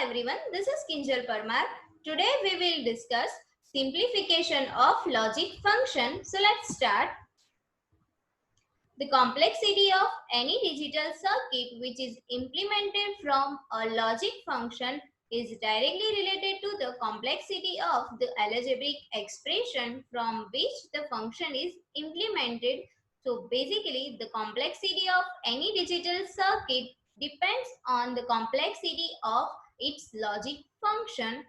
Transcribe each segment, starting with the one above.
everyone, this is Kinjal Parmar. Today we will discuss simplification of logic function. So let's start. The complexity of any digital circuit which is implemented from a logic function is directly related to the complexity of the algebraic expression from which the function is implemented. So basically the complexity of any digital circuit depends on the complexity of its logic function.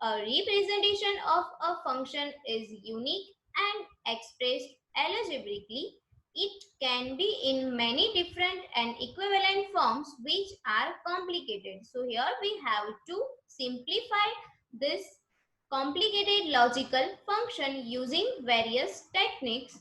A representation of a function is unique and expressed algebraically. It can be in many different and equivalent forms which are complicated. So here we have to simplify this complicated logical function using various techniques.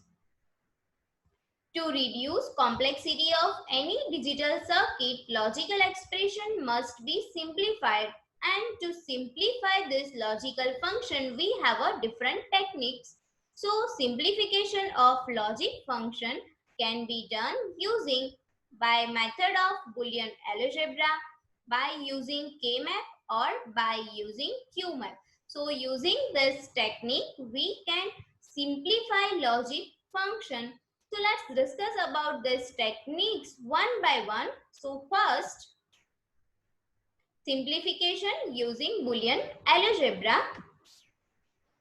To reduce complexity of any digital circuit, logical expression must be simplified. And to simplify this logical function, we have a different techniques. So simplification of logic function can be done using by method of Boolean algebra, by using K-map or by using Q-map. So using this technique, we can simplify logic function. So let's discuss about these techniques one by one. So first, simplification using Boolean algebra.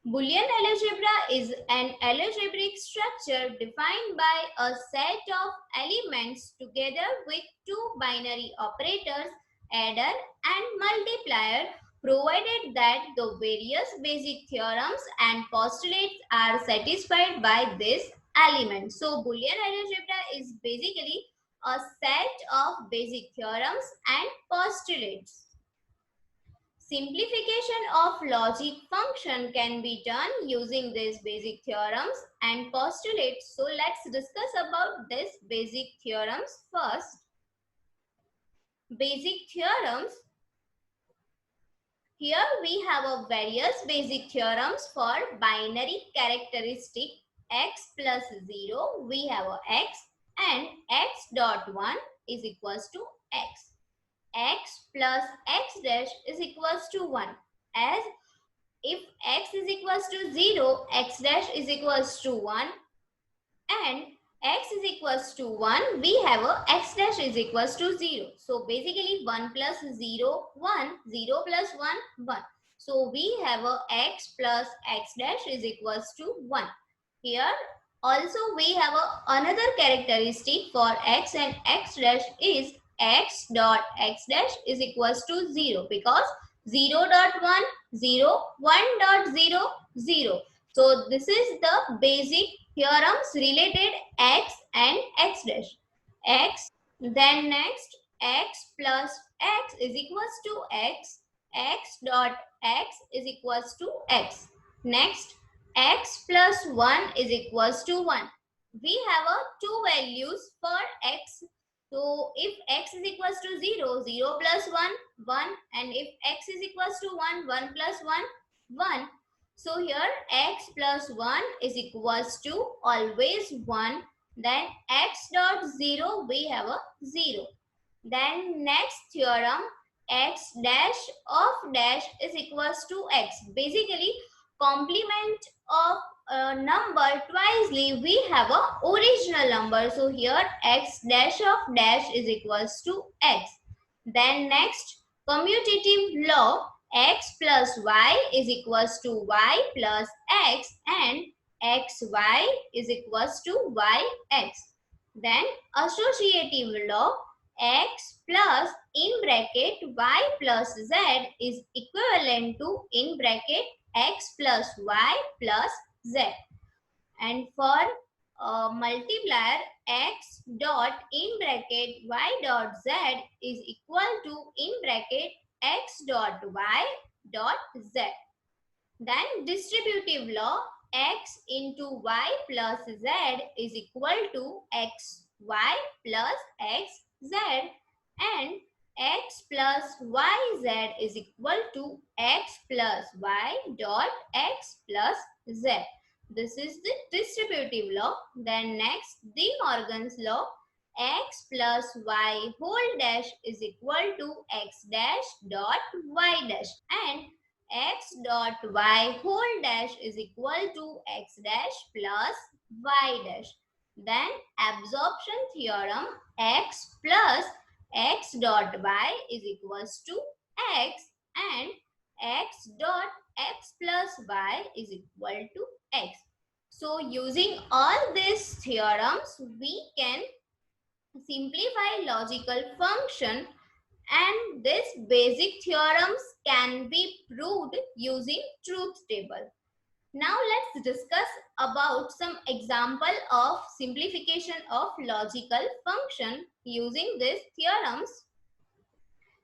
Boolean algebra is an algebraic structure defined by a set of elements together with two binary operators, adder and multiplier, provided that the various basic theorems and postulates are satisfied by this element. So Boolean algebra is basically a set of basic theorems and postulates. Simplification of logic function can be done using these basic theorems and postulates. So let's discuss about these basic theorems first. Basic theorems. Here we have a various basic theorems for binary characteristic x plus 0. We have a x and x dot 1 is equals to x. X plus x dash is equals to 1. As if x is equals to 0, x dash is equals to 1 and x is equals to 1, we have a x dash is equals to 0. So basically 1 plus 0, 1, 0 plus 1, 1. So we have a x plus x dash is equals to 1. Here also we have another characteristic for x and x dash is x dot x dash is equals to 0 because 0 dot 1, 0, 1 dot 0, 0. So this is the basic theorems related x and x dash. X, then next x plus x is equals to x, x dot x is equals to x. Next x plus 1 is equals to 1. We have two values for x. So if x is equals to 0, 0 plus 1, 1. And if x is equals to 1, 1 plus 1, 1. So here x plus 1 is equals to always 1. Then x dot 0 we have a 0. Then next theorem x dash of dash is equals to x. Basically complement of a number twicely we have a original number. So here x dash of dash is equals to x. Then next commutative law x plus y is equals to y plus x and xy is equals to yx. Then associative law x plus in bracket y plus z is equivalent to in bracket x plus y plus z. And for multiplier x dot in bracket y dot z is equal to in bracket x dot y dot z. Then distributive law x into y plus z is equal to x y plus x z and x plus yz is equal to x plus y dot x plus z. This is the distributive law. Then next De Morgan's law x plus y whole dash is equal to x dash dot y dash, and x dot y whole dash is equal to x dash plus y dash. Then absorption theorem, x plus x dot y is equals to x, and x dot x plus y is equal to x. So using all these theorems, we can simplify logical function, and these basic theorems can be proved using truth table. Now let's discuss about some example of simplification of logical function using these theorems.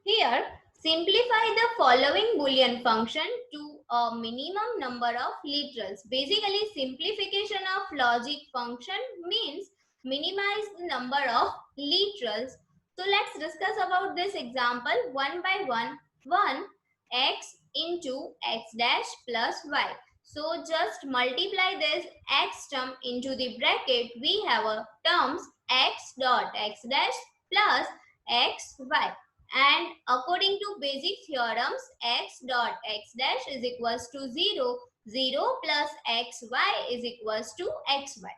Here, simplify the following Boolean function to a minimum number of literals. Basically, simplification of logic function means minimize the number of literals. So let's discuss about this example one by one. 1 x into x dash plus y. So just multiply this x term into the bracket. We have a terms x dot x dash plus x y, and according to basic theorems, x dot x dash is equals to 0, 0 plus xy is equals to xy.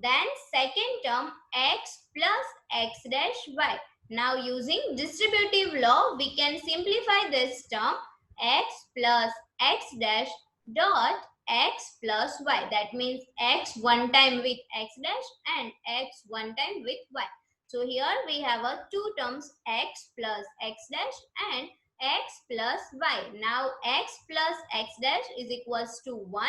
Then second term, x plus x dash y. Now using distributive law, we can simplify this term, x plus x dash dot x plus y. That means x one time with x dash and x one time with y. So here we have a two terms, x plus x dash and x plus y. Now x plus x dash is equals to 1.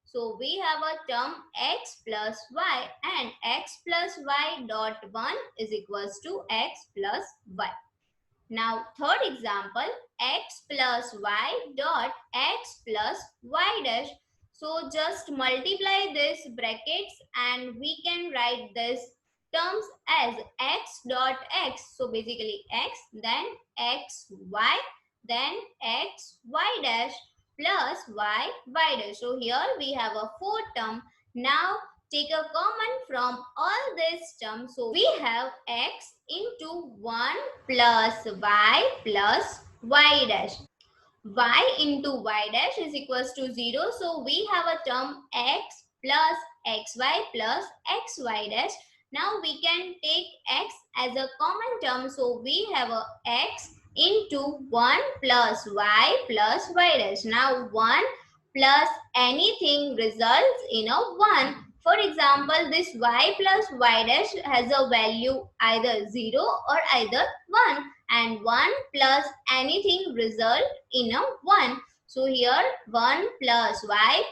So we have a term x plus y, and x plus y dot 1 is equals to x plus y. Now third example, x plus y dot x plus y dash. So just multiply this brackets and we can write this terms as x dot x. So basically x, then x y, then x y dash plus y dash. So here we have a fourth term. Now take a common from all these terms. So we have x into 1 plus y plus y dash. Y into y dash is equals to 0. So we have a term x plus xy plus xy dash. Now we can take x as a common term. So we have a x into 1 plus y plus y dash. Now 1 plus anything results in a 1. For example, this y plus y dash has a value either 0 or either 1, and 1 plus anything result in a 1. So here 1 plus y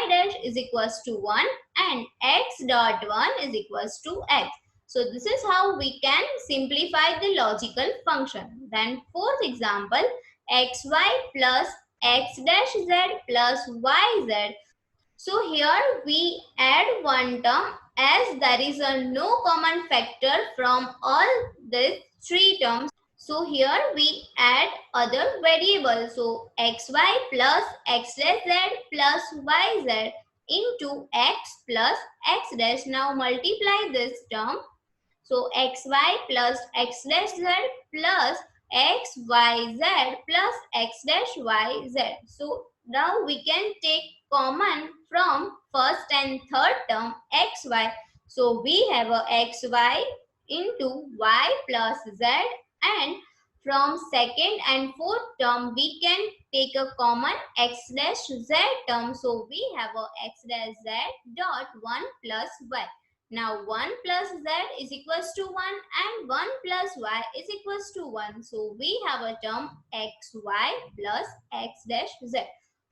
dash is equals to 1, and x dot 1 is equals to x. So this is how we can simplify the logical function. Then fourth example, xy plus x dash z plus yz. So here we add one term, as there is a no common factor from all these three terms. So here we add other variables. So xy plus x dash z plus yz into x plus x dash. Now multiply this term. So xy plus x dash z plus xyz plus x dash yz. So now we can take common from first and third term xy. So we have a xy into y plus z, and from second and fourth term we can take a common x dash z term. So we have a x dash z dot 1 plus y. Now 1 plus z is equals to 1, and 1 plus y is equals to 1. So we have a term xy plus x dash z.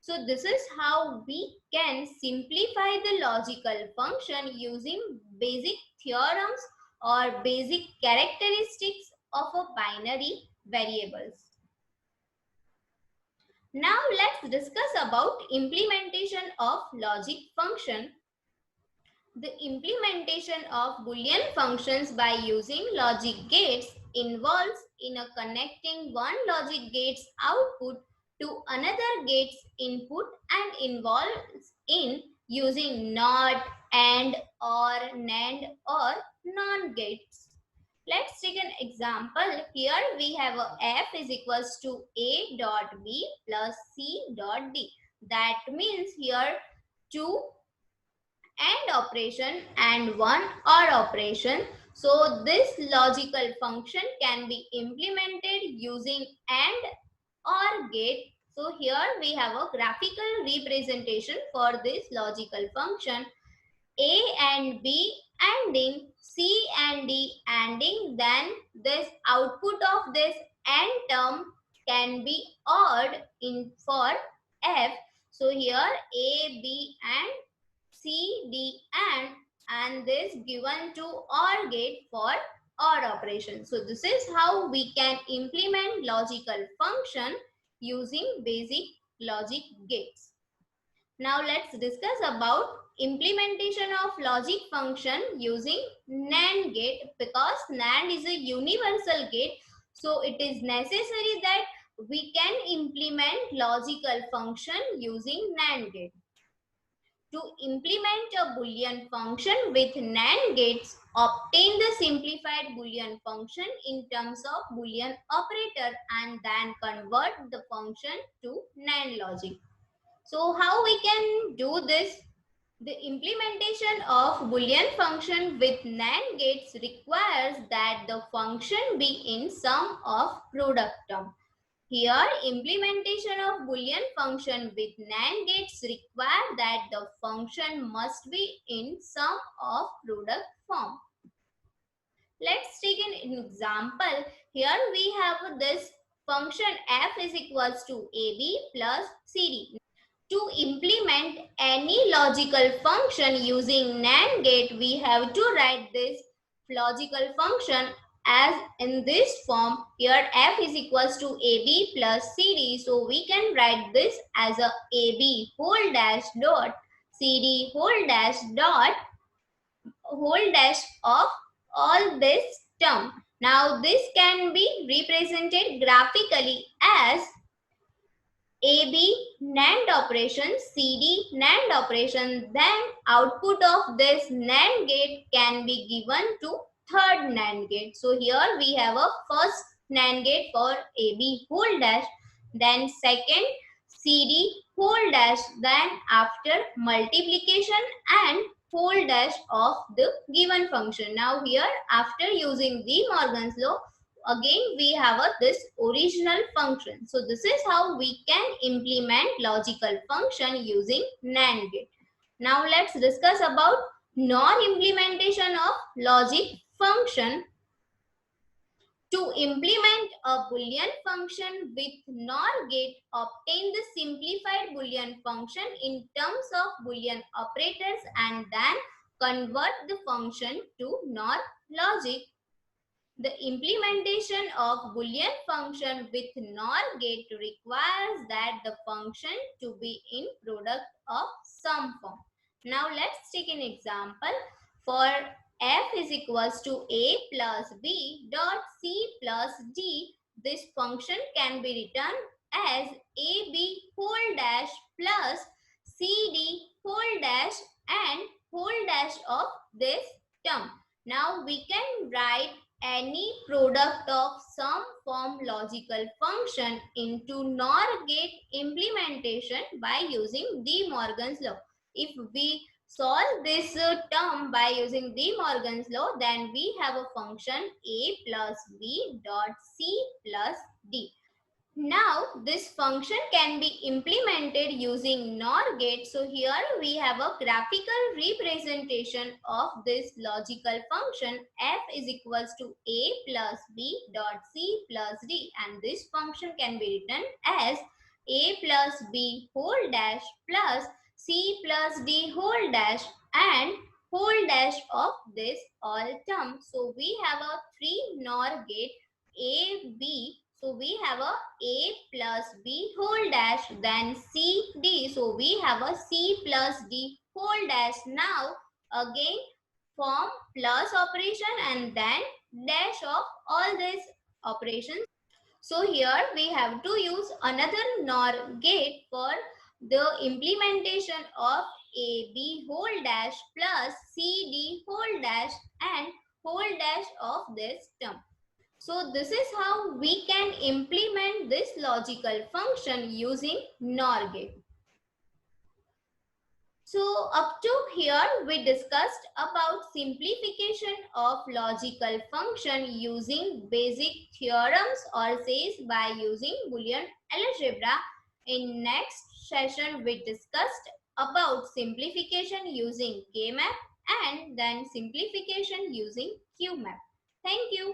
So this is how we can simplify the logical function using basic theorems or basic characteristics of a binary variables. Now let's discuss about implementation of logic function. The implementation of Boolean functions by using logic gates involves in a connecting one logic gate's output to another gate's input, and involves in using NOT, AND, OR, NAND or NOR gates. Let's take an example. Here we have a f is equals to a dot b plus c dot d. That means here two AND operation and one OR operation. So this logical function can be implemented using AND OR gate. So here we have a graphical representation for this logical function. A and B ANDing, C and D ANDing, then this output of this AND term can be ORed in for F. So here A, B and C, D and this given to OR gate for OR operation. So this is how we can implement logical function using basic logic gates. Now let's discuss about implementation of logic function using NAND gate, because NAND is a universal gate. So it is necessary that we can implement logical function using NAND gate. To implement a Boolean function with NAND gates, obtain the simplified Boolean function in terms of Boolean operator and then convert the function to NAND logic. So how we can do this? The implementation of Boolean function with NAND gates requires that the function be in sum of product term. Here, implementation of Boolean function with NAND gates require that the function must be in sum of product form. Let's take an example. Here we have this function f is equals to ab plus cd. To implement any logical function using NAND gate, we have to write this logical function as in this form. Here f is equals to ab plus cd. So we can write this as a ab whole dash dot cd whole dash dot whole dash of all this term. Now this can be represented graphically as AB NAND operation, CD NAND operation, then output of this NAND gate can be given to third NAND gate. So here we have a first NAND gate for AB whole dash, then second CD whole dash, then after multiplication and whole dash of the given function. Now here after using De Morgan's law, again we have this original function. So this is how we can implement logical function using NAND gate. Now let's discuss about NOR implementation of logic function. To implement a Boolean function with NOR gate, obtain the simplified Boolean function in terms of Boolean operators and then convert the function to NOR logic. The implementation of Boolean function with NOR gate requires that the function to be in product of sum form. Now let's take an example. For f is equals to a plus b dot c plus d, this function can be written as ab whole dash plus cd whole dash and whole dash of this term. Now we can write any product of some form logical function into NOR gate implementation by using De Morgan's law. If we solve this term by using De Morgan's law, then we have a function a plus b dot c plus d. Now this function can be implemented using NOR gate. So here we have a graphical representation of this logical function f is equals to a plus b dot c plus d, and this function can be written as a plus b whole dash plus c plus d whole dash and whole dash of this all term. So we have a three NOR gate a b. So we have a plus b whole dash, then c d. So we have a c plus d whole dash. Now again form plus operation and then dash of all these operations. So here we have to use another NOR gate for the implementation of AB whole dash plus CD whole dash and whole dash of this term. So this is how we can implement this logical function using NOR gate. So up to here we discussed about simplification of logical function using basic theorems or says by using Boolean algebra. In next session we discussed about simplification using K-map and then simplification using Q-map. Thank you.